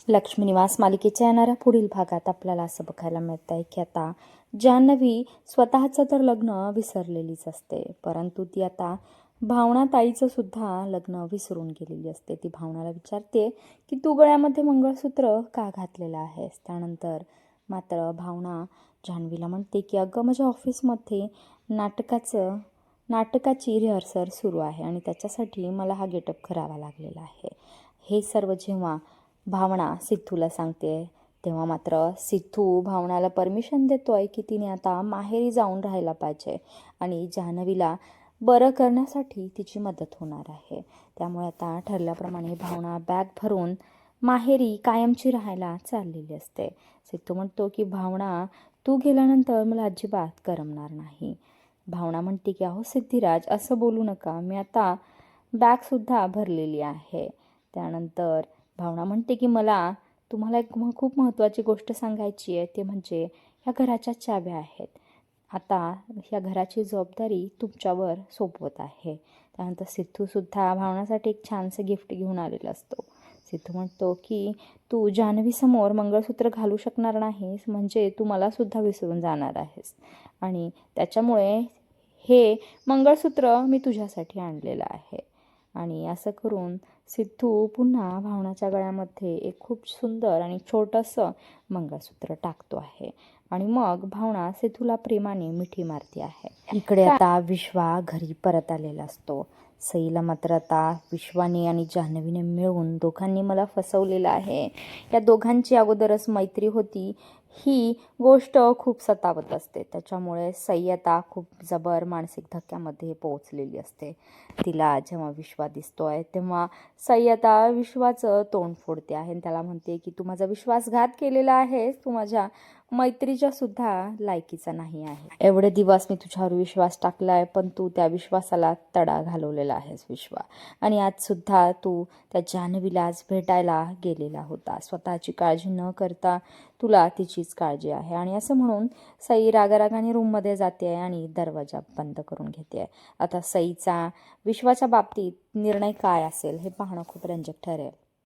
लक्ष्मी निवास मालिकेच्या येणाऱ्या पुढील भागात आपल्याला असं बघायला मिळत आहे की आता जान्हवी स्वतःचं तर लग्न विसरलेलीच असते, परंतु ती आता भावना ताईचं सुद्धा लग्न विसरून गेलेली असते. ती भावनाला विचारते की तू गळ्यामध्ये मंगळसूत्र का घातलेलं आहेस. त्यानंतर मात्र भावना जान्हवीला म्हणते की अगं माझ्या ऑफिसमध्ये नाटकाची रिहर्सल सुरू आहे आणि त्याच्यासाठी मला हा गेटअप करावा लागलेला आहे. हे सर्व जेव्हा भावना सिद्धूला सांगते तेव्हा मात्र सिद्धू भावनाला परमिशन देतोय की तिने आता माहेरी जाऊन राहायला पाहिजे आणि जान्हवीला बरं करण्यासाठी तिची मदत होणार आहे. त्यामुळे आता ठरल्याप्रमाणे भावना बॅग भरून माहेरी कायमची राहायला चाललेली असते. सिद्धू म्हणतो की भावना तू गेल्यानंतर मला अजिबात करमणार नाही. भावना म्हणते की अहो सिद्धिराज असं बोलू नका, मी आता बॅगसुद्धा भरलेली आहे. त्यानंतर भावना म्हणते की मला तुम्हाला एक खूप महत्त्वाची गोष्ट सांगायची आहे, ते म्हणजे ह्या घराच्या चाव्या आहेत. आता ह्या घराची जबाबदारी तुमच्यावर सोपवत आहे. त्यानंतर सिद्धूसुद्धा भावनासाठी एक छानसं गिफ्ट घेऊन आलेला असतो. सिद्धू म्हणतो की तू जान्हवीसमोर मंगळसूत्र घालू शकणार नाहीस म्हणजे तू मलासुद्धा विसरून जाणार आहेस आणि त्याच्यामुळे हे मंगळसूत्र मी तुझ्यासाठी आणलेलं आहे. आणि असं करून सिद्धू पुन्हा भावनाच्या गळ्यामध्ये एक खूप सुंदर आणि छोटंसं मंगळसूत्र टाकतो आहे आणि मग भावना सिद्धूला प्रेमाने मिठी मारते आहे. इकडे आता विश्वा घरी परत आलेला असतो. सईला मात्र आता विश्वाने आणि जान्हवीने मिळून दोघांनी मला फसवलेलं आहे, या दोघांची अगोदरच मैत्री होती, ही गोष्ट खूप सतावत असते. त्याच्यामुळे सई आता खूप जबर मानसिक धक्क्यामध्ये पोहोचलेली असते. तिला जेव्हा विश्वा दिसतोय तेव्हा सई आता विश्वाचं तोंड फोडते आहे आणि त्याला म्हणते की तू माझा विश्वासघात केलेला आहेस, तू माझ्या मैत्रीच्या सुद्धा लायकीचा नाही आहे. एवढे दिवस मी तुझ्यावर विश्वास टाकलाय पण तू त्या विश्वासाला तडा घालवलेला आहेस विश्वा. आणि आज सुद्धा तू त्या जान्हवीला आज भेटायला गेलेला होता, स्वतःची काळजी न करता तुला तिचीच काळजी आहे. आणि असं म्हणून सई रागारागाने रूममध्ये जाते आणि दरवाजा बंद करून घेते. आता सईचा विश्वाच्या बाबतीत निर्णय काय असेल हे पाहणं खूप रंजक ठरेल.